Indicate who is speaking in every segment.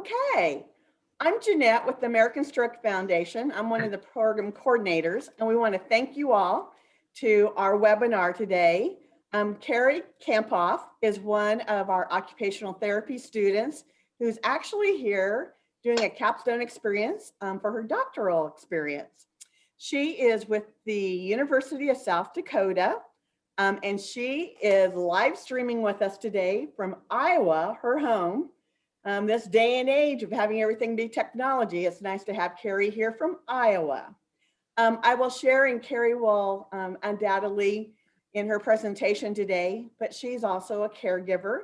Speaker 1: Okay, I'm Jeanette with the American Stroke Foundation. I'm one of the program coordinators, and we want to thank you all to our webinar today. Carrie Kampoff is one of our occupational therapy students who's actually here doing a capstone experience for her doctoral experience. She is with the University of South Dakota, and she is live streaming with us today from Iowa, her home. This day and age of having everything be technology, it's nice to have Carrie here from Iowa. I will share, and Carrie will undoubtedly in her presentation today, but she's also a caregiver.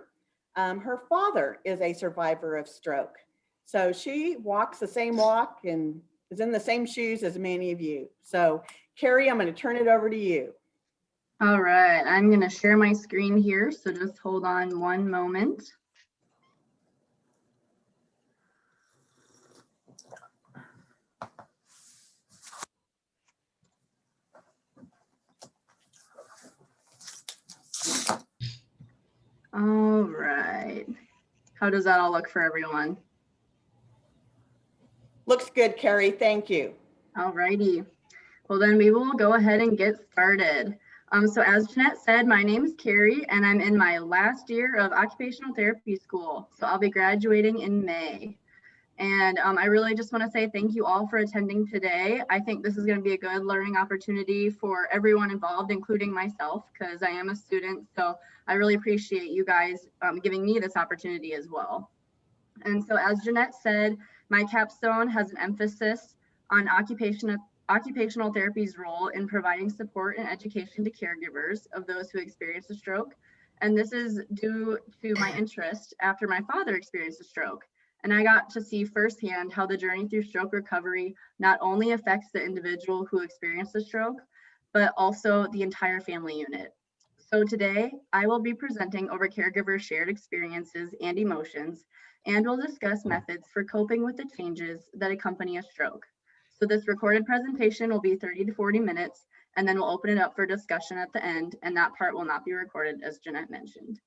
Speaker 1: Her father is a survivor of stroke. So she walks the same walk and is in the same shoes as many of you. So Carrie, I'm going to turn it over to you.
Speaker 2: All right, I'm going to share my screen here, so just hold on one moment. All right, how does that all look for everyone?
Speaker 1: Looks good, Carrie, thank you.
Speaker 2: All righty, well then we will go ahead and get started. So as Jeanette said, my name is Carrie and I'm in my last year of occupational therapy school. So I'll be graduating in May. And I really just want to say thank you all for attending today. I think this is going to be a good learning opportunity for everyone involved, including myself, because I am a student. So I really appreciate you guys giving me this opportunity as well. And so as Jeanette said, my capstone has an emphasis on occupational therapy's role in providing support and education to caregivers of those who experience a stroke. And this is due to my interest after my father experienced a stroke. And I got to see firsthand how the journey through stroke recovery not only affects the individual who experienced the stroke, but also the entire family unit. So today, I will be presenting over caregivers' shared experiences and emotions, and we'll discuss methods for coping with the changes that accompany a stroke. So this recorded presentation will be 30 to 40 minutes, and then we'll open it up for discussion at the end, and that part will not be recorded, as Jeanette mentioned.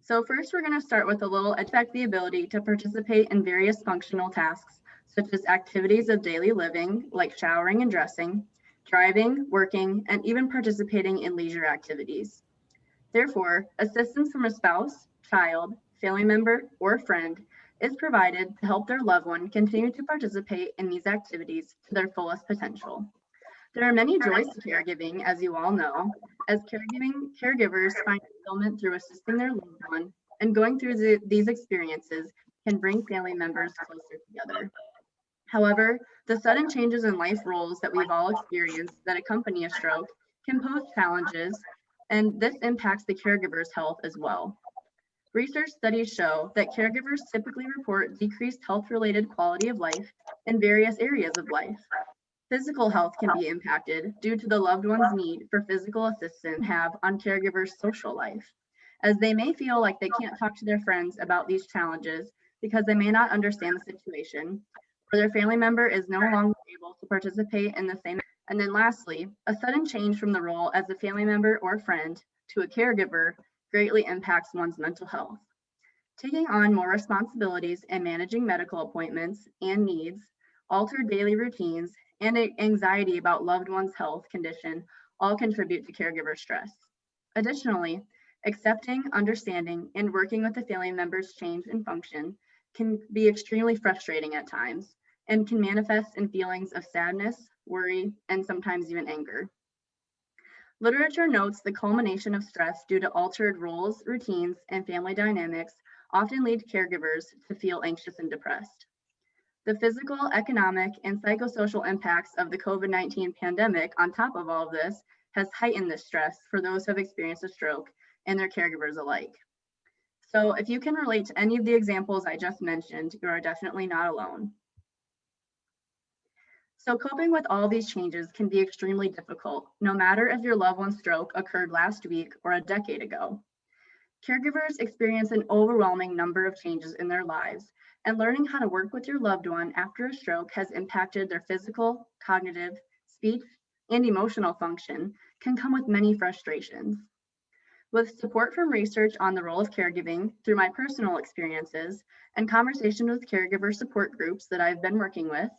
Speaker 2: So first, we're going to start with a little affect the ability to participate in various functional tasks, such as activities of daily living, like showering and dressing, driving, working, and even participating in leisure activities. Therefore, assistance from a spouse, child, family member, or friend is provided to help their loved one continue to participate in these activities to their fullest potential. There are many joys to caregiving, as you all know, as caregivers find fulfillment through assisting their loved one, and going through these experiences can bring family members closer together. However, the sudden changes in life roles that we've all experienced that accompany a stroke can pose challenges, and this impacts the caregiver's health as well. Research studies show that caregivers typically report decreased health-related quality of life in various areas of life. Physical health can be impacted due to the loved one's need for physical assistance have on caregivers' social life, as they may feel like they can't talk to their friends about these challenges because they may not understand the situation, or their family member is no longer able to participate in the same. And then lastly, a sudden change from the role as a family member or friend to a caregiver greatly impacts one's mental health. Taking on more responsibilities and managing medical appointments and needs, altered daily routines, and anxiety about loved one's health condition all contribute to caregiver stress. Additionally, accepting, understanding, and working with the family member's change in function can be extremely frustrating at times and can manifest in feelings of sadness, worry, and sometimes even anger. Literature notes the culmination of stress due to altered roles, routines, and family dynamics often lead caregivers to feel anxious and depressed. The physical, economic, and psychosocial impacts of the COVID-19 pandemic on top of all of this has heightened the stress for those who have experienced a stroke and their caregivers alike. So if you can relate to any of the examples I just mentioned, you are definitely not alone. So coping with all these changes can be extremely difficult, no matter if your loved one's stroke occurred last week or a decade ago. Caregivers experience an overwhelming number of changes in their lives, and learning how to work with your loved one after a stroke has impacted their physical, cognitive, speech, and emotional function can come with many frustrations. With support from research on the role of caregiving through my personal experiences and conversation with caregiver support groups that I've been working with,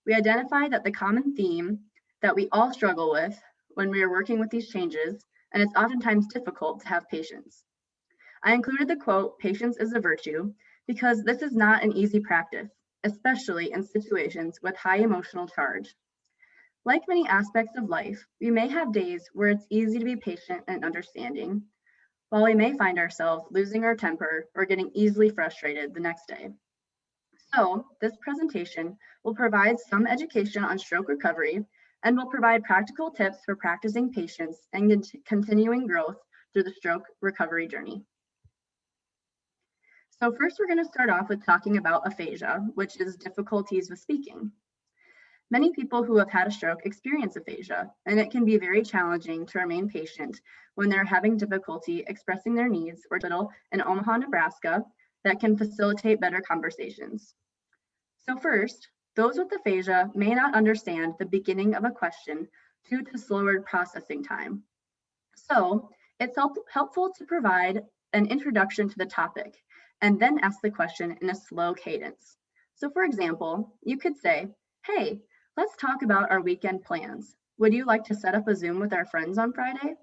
Speaker 2: we identified that the common theme that we all struggle with when we are working with these changes, and it's oftentimes difficult to have patience. I included the quote, "Patience is a virtue," because this is not an easy practice, especially in situations with high emotional charge. Like many aspects of life, we may have days where it's easy to be patient and understanding, while we may find ourselves losing our temper or getting easily frustrated the next day. So, this presentation will provide some education on stroke recovery and will provide practical tips for practicing patience and continuing growth through the stroke recovery journey. So first, we're going to start off with talking about aphasia, which is difficulties with speaking. Many people who have had a stroke experience aphasia, and it can be very challenging to remain patient when they're having difficulty expressing their needs or little in Omaha, Nebraska, that can facilitate better conversations. So first, those with aphasia may not understand the beginning of a question due to slower processing time. So it's helpful to provide an introduction to the topic and then ask the question in a slow cadence. So for example, you could say, "Hey, let's talk about our weekend plans. Would you like to set up a Zoom with our friends on Friday?"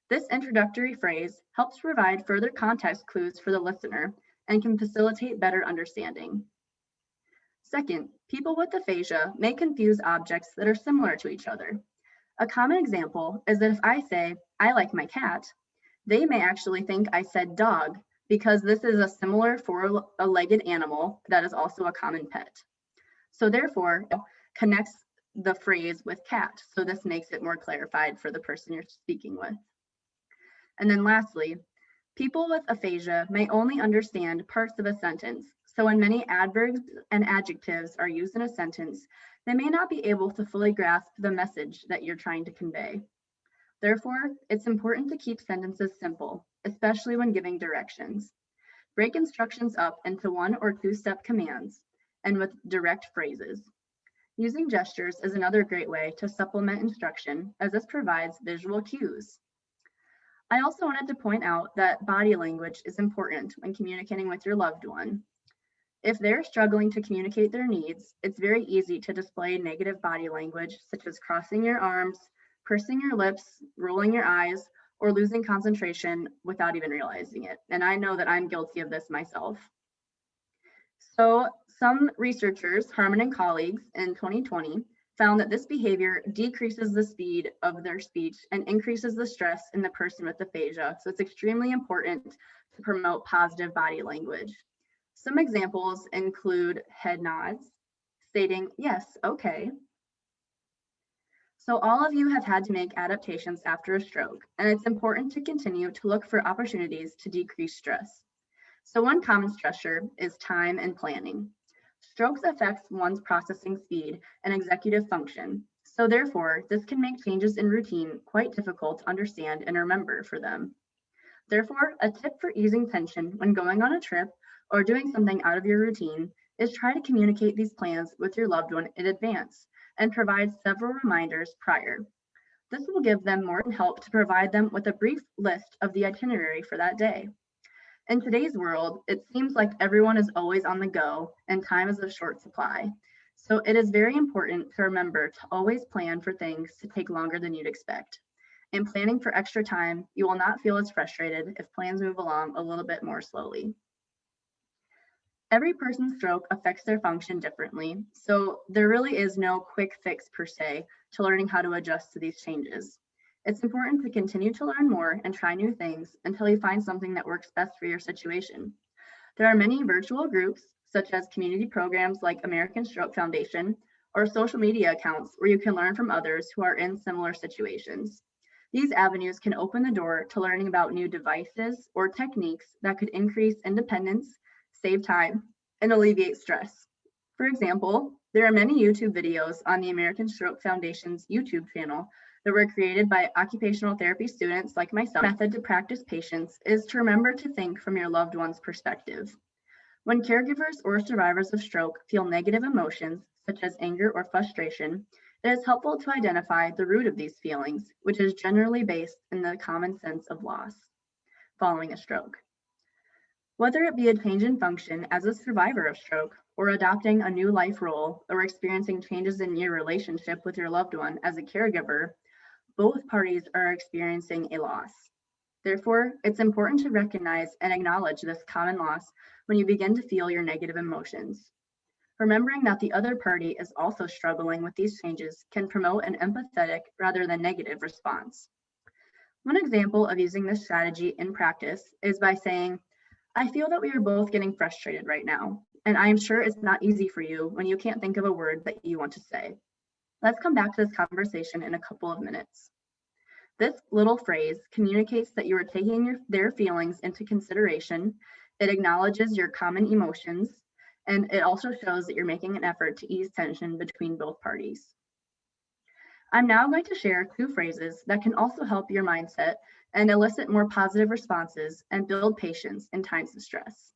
Speaker 2: This introductory phrase helps provide further context clues for the listener and can facilitate better understanding. Second, people with aphasia may confuse objects that are similar to each other. A common example is that if I say, "I like my cat," they may actually think I said dog because this is a similar four-legged animal that is also a common pet. So therefore, it connects the phrase with cat. So this makes it more clarified for the person you're speaking with. And then lastly, people with aphasia may only understand parts of a sentence. So when many adverbs and adjectives are used in a sentence, they may not be able to fully grasp the message that you're trying to convey. Therefore, it's important to keep sentences simple, especially when giving directions. Break instructions up into 1 or 2-step commands and with direct phrases. Using gestures is another great way to supplement instruction, as this provides visual cues. I also wanted to point out that body language is important when communicating with your loved one. If they're struggling to communicate their needs, it's very easy to display negative body language, such as crossing your arms, pursing your lips, rolling your eyes, or losing concentration without even realizing it. And I know that I'm guilty of this myself. So some researchers, Harmon and colleagues in 2020, found that this behavior decreases the speed of their speech and increases the stress in the person with aphasia. So it's extremely important to promote positive body language. Some examples include head nods, stating, "Yes, okay." So all of you have had to make adaptations after a stroke, and it's important to continue to look for opportunities to decrease stress. So one common stressor is time and planning. Strokes affects one's processing speed and executive function. So therefore, this can make changes in routine quite difficult to understand and remember for them. Therefore, a tip for easing tension when going on a trip or doing something out of your routine is try to communicate these plans with your loved one in advance and provide several reminders prior. This will give them more help to provide them with a brief list of the itinerary for that day. In today's world, it seems like everyone is always on the go and time is a short supply. So it is very important to remember to always plan for things to take longer than you'd expect. In planning for extra time, you will not feel as frustrated if plans move along a little bit more slowly. Every person's stroke affects their function differently, so there really is no quick fix per se to learning how to adjust to these changes. It's important to continue to learn more and try new things until you find something that works best for your situation. There are many virtual groups, such as community programs like American Stroke Foundation, or social media accounts where you can learn from others who are in similar situations. These avenues can open the door to learning about new devices or techniques that could increase independence, save time, and alleviate stress. For example, there are many YouTube videos on the American Stroke Foundation's YouTube channel that were created by occupational therapy students like myself. The method to practice patience is to remember to think from your loved one's perspective. When caregivers or survivors of stroke feel negative emotions, such as anger or frustration, it is helpful to identify the root of these feelings, which is generally based in the common sense of loss. following a stroke. Whether it be a change in function as a survivor of stroke, or adopting a new life role, or experiencing changes in your relationship with your loved one as a caregiver, both parties are experiencing a loss. Therefore, it's important to recognize and acknowledge this common loss when you begin to feel your negative emotions. Remembering that the other party is also struggling with these changes can promote an empathetic rather than negative response. One example of using this strategy in practice is by saying, I feel that we are both getting frustrated right now, and I am sure it's not easy for you when you can't think of a word that you want to say. Let's come back to this conversation in a couple of minutes. This little phrase communicates that you are taking their feelings into consideration. It acknowledges your common emotions, and it also shows that you're making an effort to ease tension between both parties. I'm now going to share 2 phrases that can also help your mindset and elicit more positive responses and build patience in times of stress.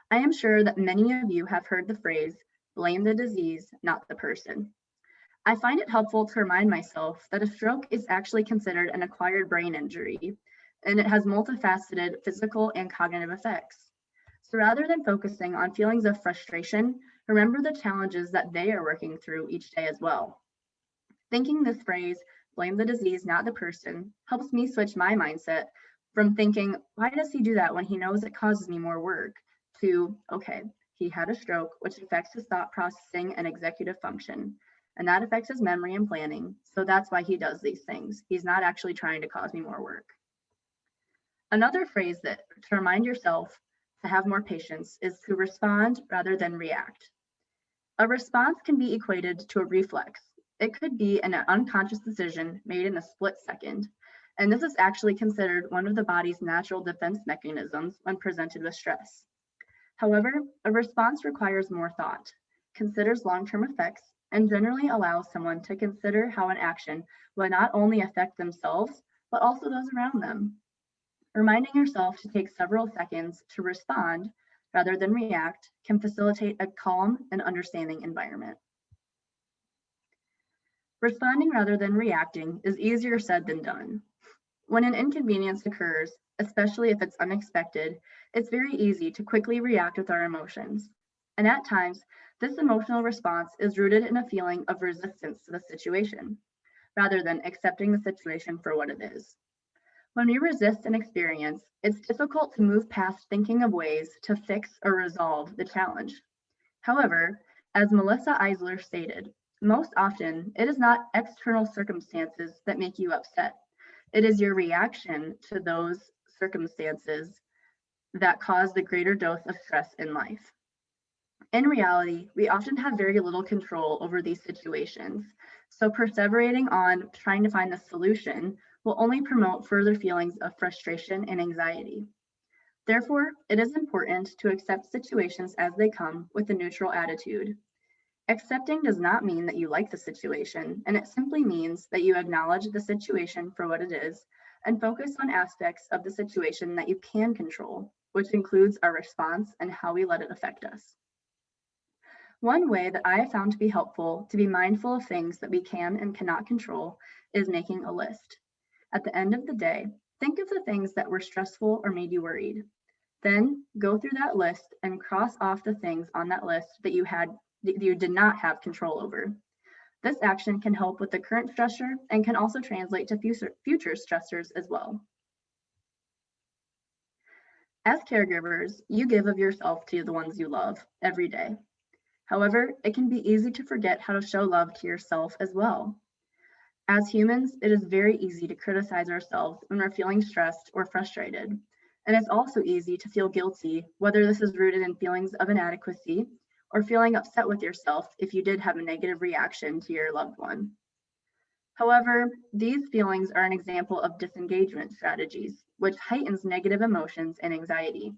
Speaker 2: I am sure that many of you have heard the phrase, blame the disease, not the person. I find it helpful to remind myself that a stroke is actually considered an acquired brain injury, and it has multifaceted physical and cognitive effects. So rather than focusing on feelings of frustration, remember the challenges that they are working through each day as well. Thinking this phrase, blame the disease, not the person, helps me switch my mindset from thinking, why does he do that when he knows it causes me more work, to, okay, he had a stroke, which affects his thought processing and executive function. And that affects his memory and planning. So that's why he does these things. He's not actually trying to cause me more work. Another phrase that to remind yourself to have more patience is to respond rather than react. A response can be equated to a reflex. It could be an unconscious decision made in a split second. And this is actually considered one of the body's natural defense mechanisms when presented with stress. However, a response requires more thought, considers long-term effects, and generally allows someone to consider how an action will not only affect themselves, but also those around them. Reminding yourself to take several seconds to respond rather than react can facilitate a calm and understanding environment. Responding rather than reacting is easier said than done. When an inconvenience occurs, especially if it's unexpected, it's very easy to quickly react with our emotions. And at times, this emotional response is rooted in a feeling of resistance to the situation, rather than accepting the situation for what it is. When we resist an experience, it's difficult to move past thinking of ways to fix or resolve the challenge. However, as Melissa Eisler stated, most often it is not external circumstances that make you upset. It is your reaction to those circumstances that cause the greater dose of stress in life. In reality, we often have very little control over these situations, so perseverating on trying to find the solution will only promote further feelings of frustration and anxiety. Therefore, it is important to accept situations as they come with a neutral attitude. Accepting does not mean that you like the situation, and it simply means that you acknowledge the situation for what it is and focus on aspects of the situation that you can control, which includes our response and how we let it affect us. One way that I have found to be helpful to be mindful of things that we can and cannot control is making a list. At the end of the day, think of the things that were stressful or made you worried. Then go through that list and cross off the things on that list that you did not have control over. This action can help with the current stressor and can also translate to future stressors as well. As caregivers, you give of yourself to the ones you love every day. However, it can be easy to forget how to show love to yourself as well. As humans, it is very easy to criticize ourselves when we're feeling stressed or frustrated. And it's also easy to feel guilty, whether this is rooted in feelings of inadequacy or feeling upset with yourself if you did have a negative reaction to your loved one. However, these feelings are an example of disengagement strategies, which heightens negative emotions and anxiety.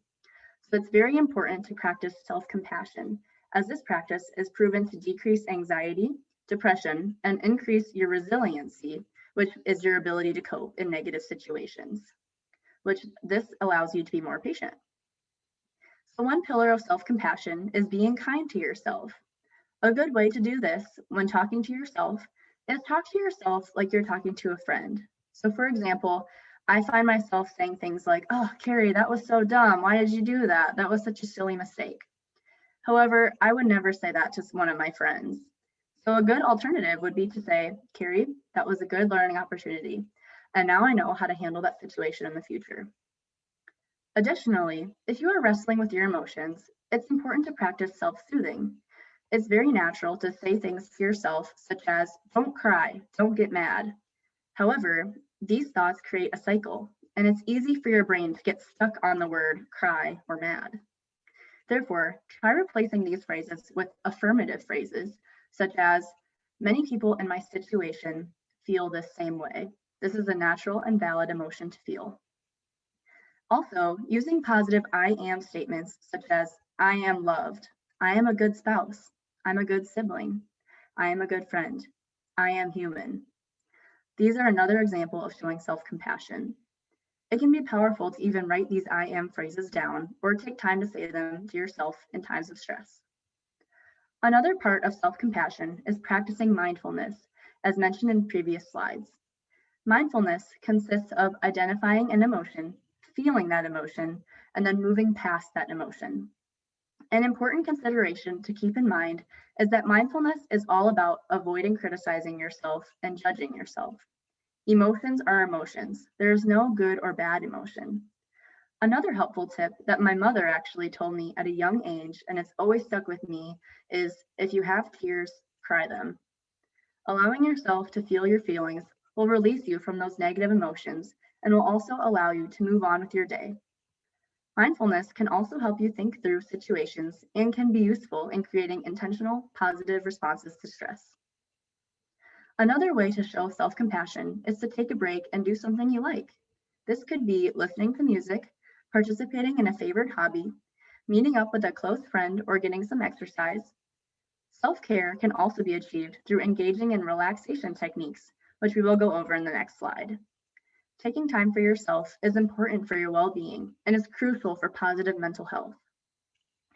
Speaker 2: So it's very important to practice self-compassion, as this practice is proven to decrease anxiety, depression, and increase your resiliency, which is your ability to cope in negative situations, which this allows you to be more patient. So one pillar of self-compassion is being kind to yourself. A good way to do this when talking to yourself is talk to yourself like you're talking to a friend. So for example, I find myself saying things like, "Oh, Carrie, that was so dumb. Why did you do that? That was such a silly mistake." However, I would never say that to one of my friends. So a good alternative would be to say, "Carrie, that was a good learning opportunity. And now I know how to handle that situation in the future." Additionally, if you are wrestling with your emotions, it's important to practice self-soothing. It's very natural to say things to yourself, such as, "Don't cry, don't get mad." However, these thoughts create a cycle, and it's easy for your brain to get stuck on the word cry or mad. Therefore, try replacing these phrases with affirmative phrases, such as, "Many people in my situation feel this same way. This is a natural and valid emotion to feel." Also, using positive I am statements such as, "I am loved," "I am a good spouse," "I'm a good sibling," "I am a good friend," "I am human." These are another example of showing self-compassion. It can be powerful to even write these I am phrases down or take time to say them to yourself in times of stress. Another part of self-compassion is practicing mindfulness, as mentioned in previous slides. Mindfulness consists of identifying an emotion, feeling that emotion, and then moving past that emotion. An important consideration to keep in mind is that mindfulness is all about avoiding criticizing yourself and judging yourself. Emotions are emotions. There is no good or bad emotion. Another helpful tip that my mother actually told me at a young age, and it's always stuck with me, is if you have tears, cry them. Allowing yourself to feel your feelings will release you from those negative emotions and will also allow you to move on with your day. Mindfulness can also help you think through situations and can be useful in creating intentional, positive responses to stress. Another way to show self-compassion is to take a break and do something you like. This could be listening to music, participating in a favorite hobby, meeting up with a close friend, or getting some exercise. Self-care can also be achieved through engaging in relaxation techniques, which we will go over in the next slide. Taking time for yourself is important for your well-being and is crucial for positive mental health.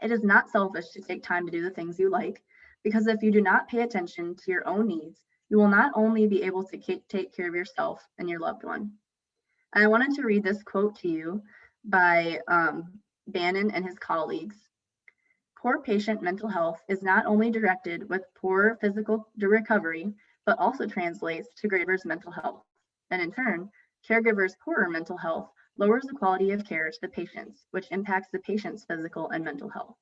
Speaker 2: It is not selfish to take time to do the things you like, because if you do not pay attention to your own needs, you will not only be able to take care of yourself and your loved one. And I wanted to read this quote to you by Bannon and his colleagues. "Poor patient mental health is not only directed with poor physical recovery, but also translates to graver's mental health. And in turn, caregivers' poorer mental health lowers the quality of care to the patients, which impacts the patient's physical and mental health."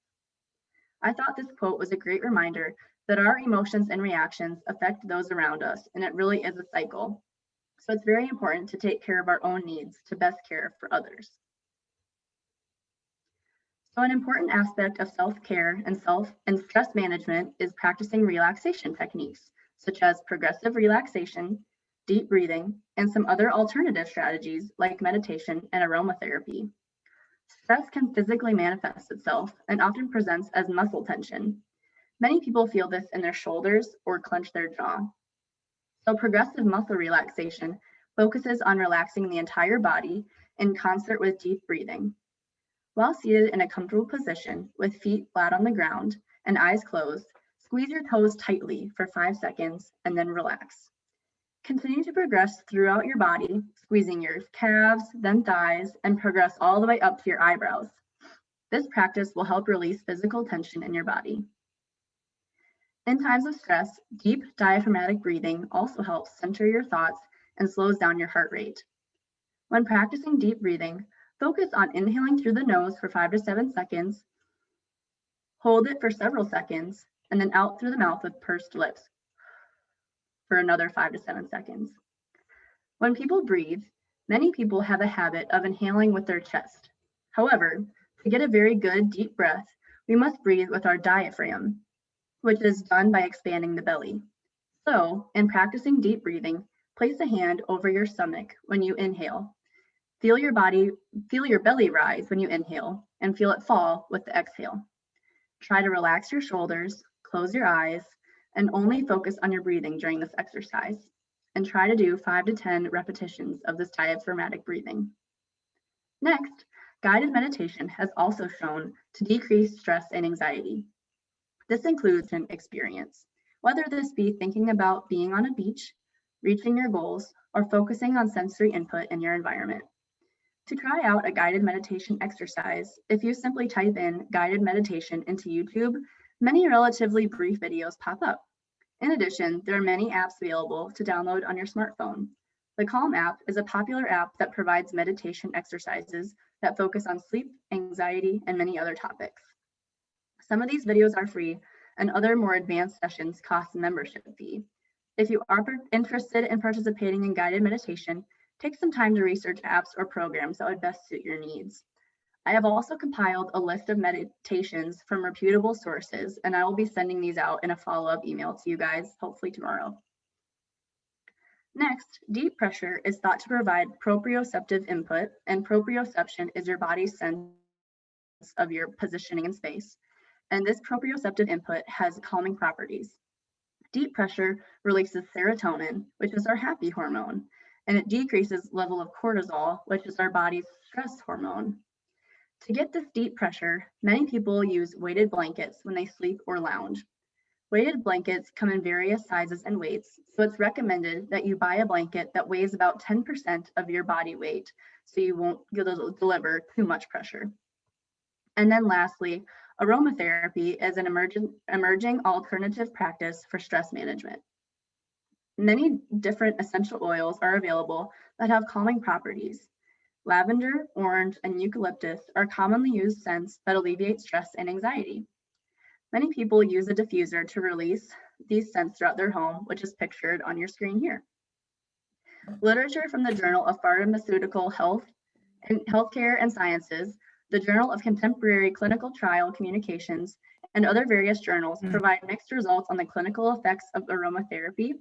Speaker 2: I thought this quote was a great reminder that our emotions and reactions affect those around us, and it really is a cycle. So it's very important to take care of our own needs to best care for others. So an important aspect of self-care and stress management is practicing relaxation techniques, such as progressive relaxation, deep breathing, and some other alternative strategies like meditation and aromatherapy. Stress can physically manifest itself and often presents as muscle tension. Many people feel this in their shoulders or clench their jaw. So progressive muscle relaxation focuses on relaxing the entire body in concert with deep breathing. While seated in a comfortable position with feet flat on the ground and eyes closed, squeeze your toes tightly for 5 seconds and then relax. Continue to progress throughout your body, squeezing your calves, then thighs, and progress all the way up to your eyebrows. This practice will help release physical tension in your body. In times of stress, deep diaphragmatic breathing also helps center your thoughts and slows down your heart rate. When practicing deep breathing, focus on inhaling through the nose for 5 to 7 seconds, hold it for several seconds, and then out through the mouth with pursed lips for another 5 to 7 seconds. When people breathe, many people have a habit of inhaling with their chest. However, to get a very good deep breath, we must breathe with our diaphragm, which is done by expanding the belly. So, in practicing deep breathing, place a hand over your stomach when you inhale. Feel your belly rise when you inhale and feel it fall with the exhale. Try to relax your shoulders, close your eyes, and only focus on your breathing during this exercise. And try to do 5 to 10 repetitions of this diaphragmatic breathing. Next, guided meditation has also shown to decrease stress and anxiety. This includes an experience, whether this be thinking about being on a beach, reaching your goals, or focusing on sensory input in your environment. To try out a guided meditation exercise, if you simply type in guided meditation into YouTube, many relatively brief videos pop up. In addition, there are many apps available to download on your smartphone. The Calm app is a popular app that provides meditation exercises that focus on sleep, anxiety, and many other topics. Some of these videos are free, and other more advanced sessions cost a membership fee. If you are interested in participating in guided meditation, take some time to research apps or programs that would best suit your needs. I have also compiled a list of meditations from reputable sources, and I will be sending these out in a follow-up email to you guys, hopefully tomorrow. Next, deep pressure is thought to provide proprioceptive input, and proprioception is your body's sense of your positioning in space. And this proprioceptive input has calming properties. Deep pressure releases serotonin, which is our happy hormone, and it decreases level of cortisol, which is our body's stress hormone. To get this deep pressure, many people use weighted blankets when they sleep or lounge. Weighted blankets come in various sizes and weights, so it's recommended that you buy a blanket that weighs about 10% of your body weight, so you won't deliver too much pressure. And then lastly, aromatherapy is an emerging alternative practice for stress management. Many different essential oils are available that have calming properties. Lavender, orange, and eucalyptus are commonly used scents that alleviate stress and anxiety. Many people use a diffuser to release these scents throughout their home, which is pictured on your screen here. Literature from the Journal of Pharmaceutical Health and Healthcare and Sciences, the Journal of Contemporary Clinical Trial Communications, and other various journals provide mixed results on the clinical effects of aromatherapy,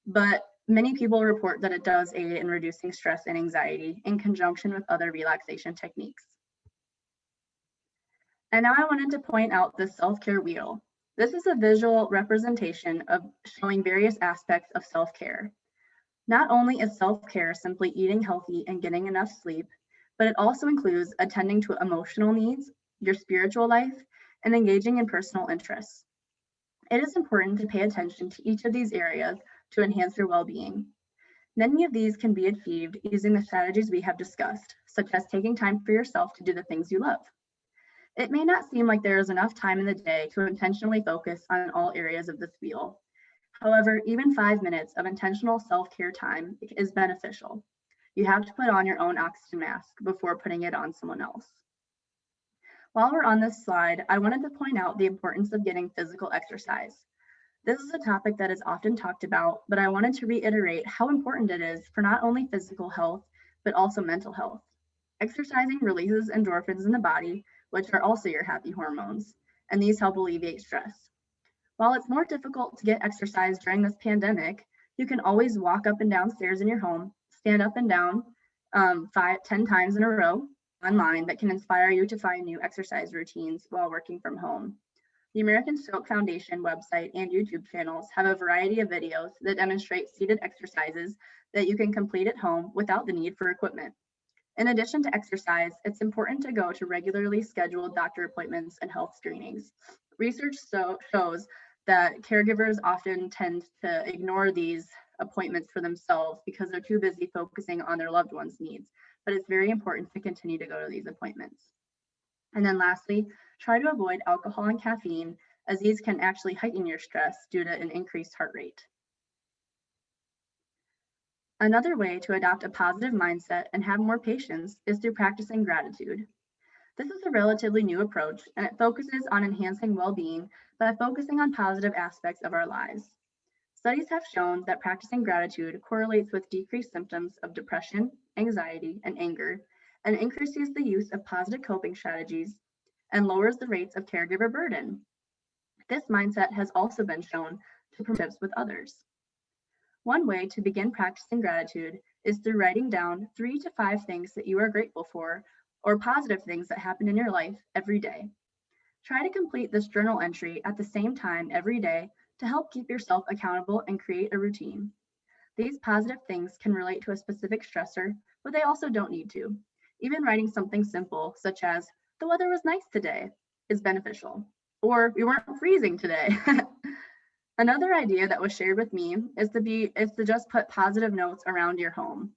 Speaker 2: but many people report that it does aid in reducing stress and anxiety in conjunction with other relaxation techniques. And now I wanted to point out the self-care wheel. This is a visual representation of showing various aspects of self-care. Not only is self-care simply eating healthy and getting enough sleep, but it also includes attending to emotional needs, your spiritual life, and engaging in personal interests. It is important to pay attention to each of these areas to enhance your well-being. Many of these can be achieved using the strategies we have discussed, such as taking time for yourself to do the things you love. It may not seem like there is enough time in the day to intentionally focus on all areas of this wheel. However, even 5 minutes of intentional self-care time is beneficial. You have to put on your own oxygen mask before putting it on someone else. While we're on this slide, I wanted to point out the importance of getting physical exercise. This is a topic that is often talked about, but I wanted to reiterate how important it is for not only physical health, but also mental health. Exercising releases endorphins in the body, which are also your happy hormones, and these help alleviate stress. While it's more difficult to get exercise during this pandemic, you can always walk up and down stairs in your home, stand up and down 10 times in a row online that can inspire you to find new exercise routines while working from home. The American Stroke Foundation website and YouTube channels have a variety of videos that demonstrate seated exercises that you can complete at home without the need for equipment. In addition to exercise, it's important to go to regularly scheduled doctor appointments and health screenings. Research shows that caregivers often tend to ignore these appointments for themselves because they're too busy focusing on their loved ones' needs, but it's very important to continue to go to these appointments. And then lastly, try to avoid alcohol and caffeine, as these can actually heighten your stress due to an increased heart rate. Another way to adopt a positive mindset and have more patience is through practicing gratitude. This is a relatively new approach, and it focuses on enhancing well-being by focusing on positive aspects of our lives. Studies have shown that practicing gratitude correlates with decreased symptoms of depression, anxiety, and anger, and increases the use of positive coping strategies and lowers the rates of caregiver burden. This mindset has also been shown to promote relationships with others. One way to begin practicing gratitude is through writing down 3 to 5 things that you are grateful for or positive things that happen in your life every day. Try to complete this journal entry at the same time every day to help keep yourself accountable and create a routine. These positive things can relate to a specific stressor, but they also don't need to. Even writing something simple, such as, "The weather was nice today," is beneficial, or "We weren't freezing today." Another idea that was shared with me is to just put positive notes around your home.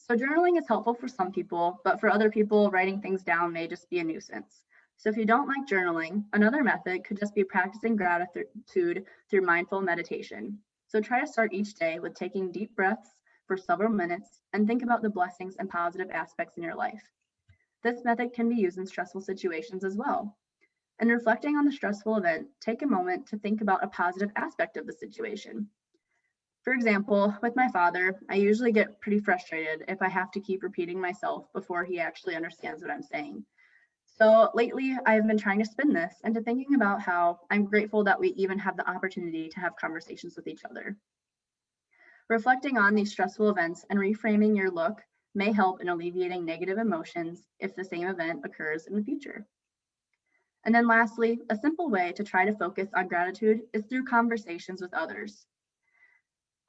Speaker 2: So journaling is helpful for some people, but for other people, writing things down may just be a nuisance. So if you don't like journaling, another method could just be practicing gratitude through mindful meditation. So try to start each day with taking deep breaths for several minutes and think about the blessings and positive aspects in your life. This method can be used in stressful situations as well. And reflecting on the stressful event, take a moment to think about a positive aspect of the situation. For example, with my father, I usually get pretty frustrated if I have to keep repeating myself before he actually understands what I'm saying. So lately, I've been trying to spin this into thinking about how I'm grateful that we even have the opportunity to have conversations with each other. Reflecting on these stressful events and reframing your look may help in alleviating negative emotions if the same event occurs in the future. And then lastly, a simple way to try to focus on gratitude is through conversations with others.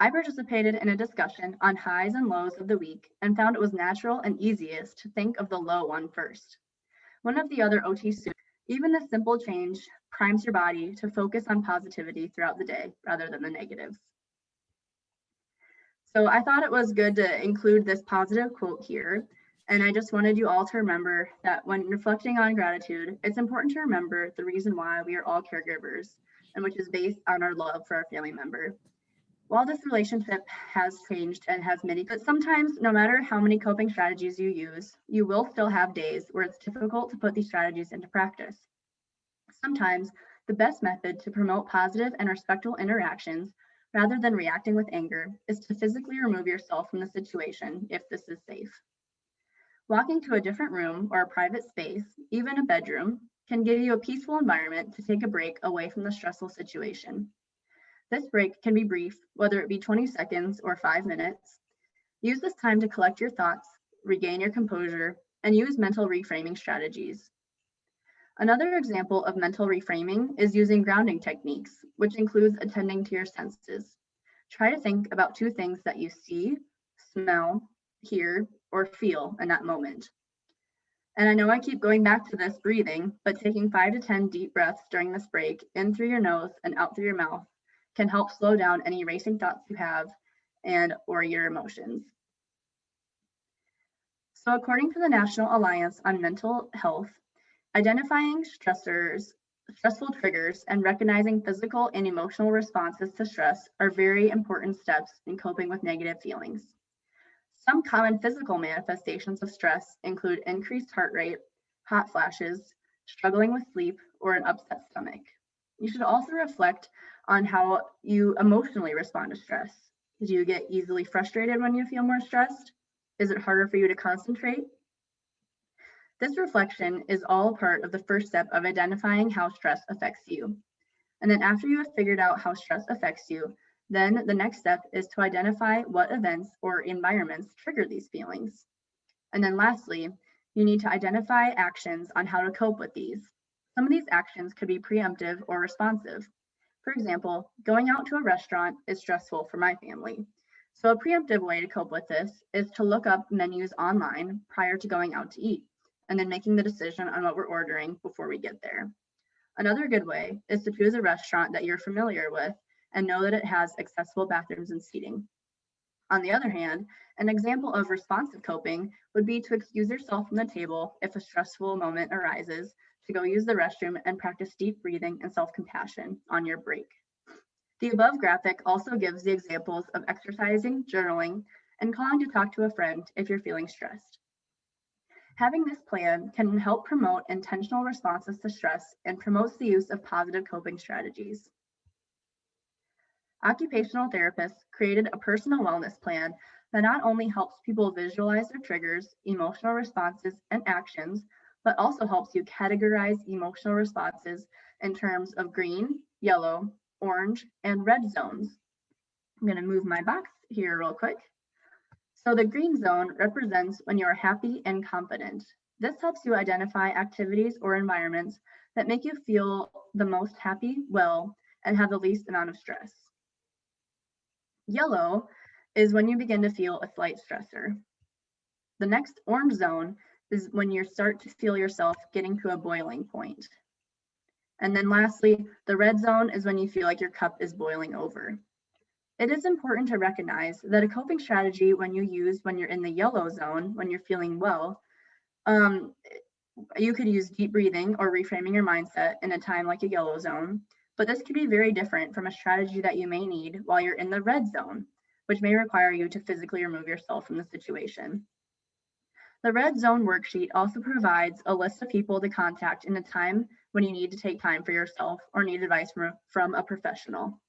Speaker 2: I participated in a discussion on highs and lows of the week and found it was natural and easiest to think of the low one first. One of the other OT students, even this simple change primes your body to focus on positivity throughout the day rather than the negatives. So I thought it was good to include this positive quote here. And I just wanted you all to remember that when reflecting on gratitude, it's important to remember the reason why we are all caregivers, and which is based on our love for our family member. While this relationship has changed and has many, but sometimes no matter how many coping strategies you use, you will still have days where it's difficult to put these strategies into practice. Sometimes the best method to promote positive and respectful interactions rather than reacting with anger is to physically remove yourself from the situation if this is safe. Walking to a different room or a private space, even a bedroom, can give you a peaceful environment to take a break away from the stressful situation. This break can be brief, whether it be 20 seconds or 5 minutes. Use this time to collect your thoughts, regain your composure, and use mental reframing strategies. Another example of mental reframing is using grounding techniques, which includes attending to your senses. Try to think about 2 things that you see, smell, hear, or feel in that moment. And I know I keep going back to this breathing, but taking 5 to 10 deep breaths during this break, in through your nose and out through your mouth, can help slow down any racing thoughts you have or your emotions. So according to the National Alliance on Mental Health, identifying stressful triggers, and recognizing physical and emotional responses to stress are very important steps in coping with negative feelings. Some common physical manifestations of stress include increased heart rate, hot flashes, struggling with sleep, or an upset stomach. You should also reflect on how you emotionally respond to stress. Do you get easily frustrated when you feel more stressed? Is it harder for you to concentrate? This reflection is all part of the first step of identifying how stress affects you. And then after you have figured out how stress affects you, then the next step is to identify what events or environments trigger these feelings. And then lastly, you need to identify actions on how to cope with these. Some of these actions could be preemptive or responsive. For example, going out to a restaurant is stressful for my family. So a preemptive way to cope with this is to look up menus online prior to going out to eat, and then making the decision on what we're ordering before we get there. Another good way is to choose a restaurant that you're familiar with and know that it has accessible bathrooms and seating. On the other hand, an example of responsive coping would be to excuse yourself from the table if a stressful moment arises, to go use the restroom and practice deep breathing and self-compassion on your break. The above graphic also gives the examples of exercising, journaling, and calling to talk to a friend if you're feeling stressed. Having this plan can help promote intentional responses to stress and promotes the use of positive coping strategies. Occupational therapists created a personal wellness plan that not only helps people visualize their triggers, emotional responses, and actions, but also helps you categorize emotional responses in terms of green, yellow, orange, and red zones. I'm going to move my box here real quick. So the green zone represents when you're happy and confident. This helps you identify activities or environments that make you feel the most happy, well, and have the least amount of stress. Yellow is when you begin to feel a slight stressor. The next orange zone is when you start to feel yourself getting to a boiling point. And then lastly, the red zone is when you feel like your cup is boiling over. It is important to recognize that a coping strategy when you're in the yellow zone, when you're feeling well, you could use deep breathing or reframing your mindset in a time like a yellow zone, but this could be very different from a strategy that you may need while you're in the red zone, which may require you to physically remove yourself from the situation. The red zone worksheet also provides a list of people to contact in a time when you need to take time for yourself or need advice from a professional.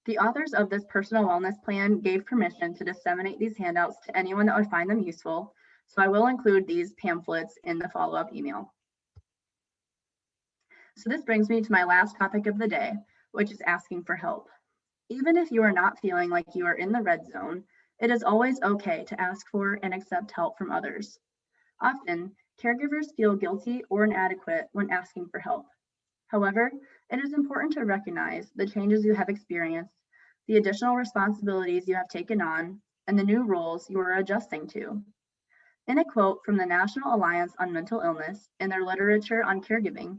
Speaker 2: The authors of this personal wellness plan gave permission to disseminate these handouts to anyone that would find them useful, so I will include these pamphlets in the follow-up email. So this brings me to my last topic of the day, which is asking for help. Even if you are not feeling like you are in the red zone, it is always okay to ask for and accept help from others. Often, caregivers feel guilty or inadequate when asking for help. However, it is important to recognize the changes you have experienced, the additional responsibilities you have taken on, and the new roles you are adjusting to. In a quote from the National Alliance on Mental Illness in their literature on caregiving,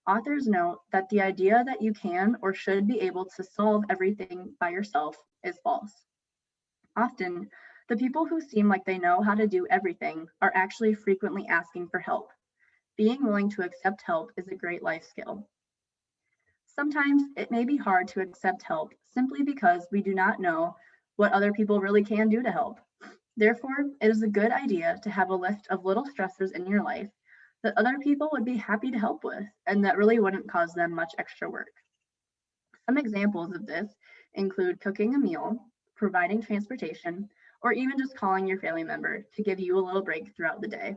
Speaker 2: authors note that the idea that you can or should be able to solve everything by yourself is false. Often, the people who seem like they know how to do everything are actually frequently asking for help. Being willing to accept help is a great life skill. Sometimes it may be hard to accept help simply because we do not know what other people really can do to help. Therefore, it is a good idea to have a list of little stressors in your life that other people would be happy to help with and that really wouldn't cause them much extra work. Some examples of this include cooking a meal, providing transportation, or even just calling your family member to give you a little break throughout the day.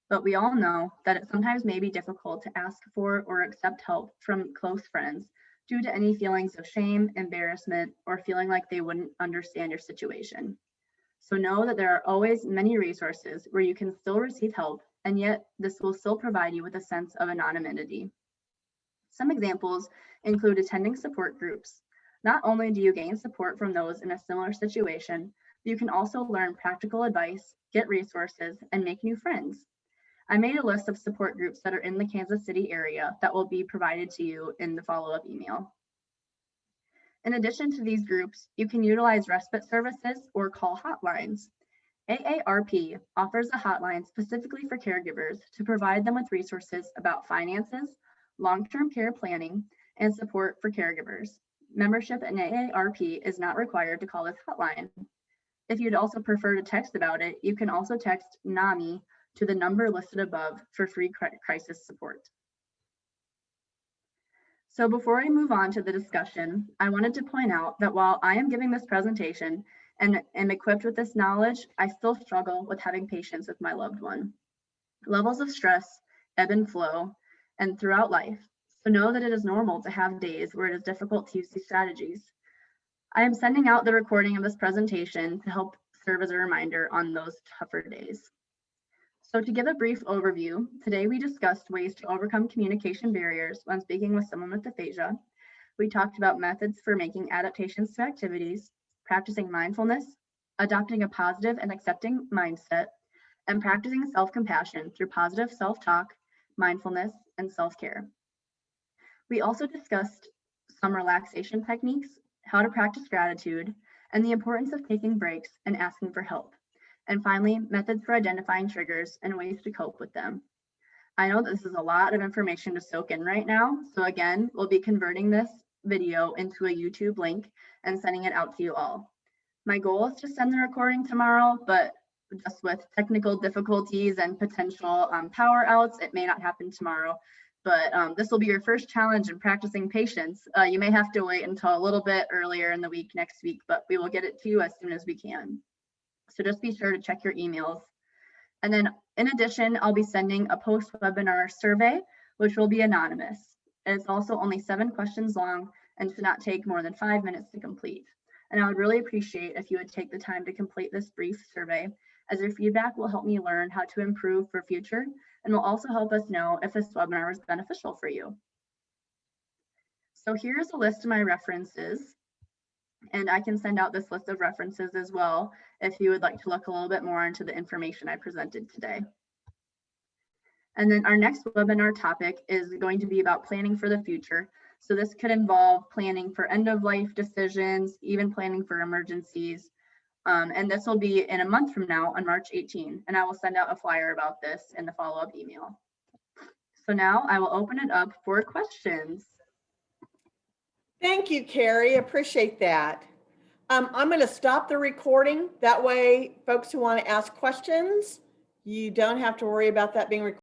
Speaker 2: But we all know that it sometimes may be difficult to ask for or accept help from close friends due to any feelings of shame, embarrassment, or feeling like they wouldn't understand your situation. So know that there are always many resources where you can still receive help, and yet this will still provide you with a sense of anonymity. Some examples include attending support groups. Not only do you gain support from those in a similar situation, you can also learn practical advice, get resources, and make new friends. I made a list of support groups that are in the Kansas City area that will be provided to you in the follow-up email. In addition to these groups, you can utilize respite services or call hotlines. AARP offers a hotline specifically for caregivers to provide them with resources about finances, long-term care planning, and support for caregivers. Membership in AARP is not required to call this hotline. If you'd also prefer to text about it, you can also text NAMI to the number listed above for free crisis support. So before I move on to the discussion, I wanted to point out that while I am giving this presentation and am equipped with this knowledge, I still struggle with having patience with my loved one. Levels of stress ebb and flow and throughout life, so know that it is normal to have days where it is difficult to use these strategies. I am sending out the recording of this presentation to help serve as a reminder on those tougher days. So to give a brief overview, today we discussed ways to overcome communication barriers when speaking with someone with aphasia. We talked about methods for making adaptations to activities, practicing mindfulness, adopting a positive and accepting mindset, and practicing self-compassion through positive self-talk, mindfulness, and self-care. We also discussed some relaxation techniques, how to practice gratitude, and the importance of taking breaks and asking for help. And finally, methods for identifying triggers and ways to cope with them. I know this is a lot of information to soak in right now. So again, we'll be converting this video into a YouTube link and sending it out to you all. My goal is to send the recording tomorrow, but just with technical difficulties and potential power outs, it may not happen tomorrow. But this will be your first challenge in practicing patience. You may have to wait until a little bit earlier in the week next week, but we will get it to you as soon as we can. So just be sure to check your emails. And then in addition, I'll be sending a post-webinar survey, which will be anonymous. It's also only 7 questions long and should not take more than 5 minutes to complete. And I would really appreciate if you would take the time to complete this brief survey, as your feedback will help me learn how to improve for future and will also help us know if this webinar was beneficial for you. So here's a list of my references. And I can send out this list of references as well if you would like to look a little bit more into the information I presented today. And then our next webinar topic is going to be about planning for the future. So this could involve planning for end-of-life decisions, even planning for emergencies. And this will be in a month from now on March 18, and I will send out a flyer about this in the follow-up email. So now I will open it up for questions.
Speaker 1: Thank you, Carrie. Appreciate that. I'm going to stop the recording. That way, folks who want to ask questions, you don't have to worry about that being recorded.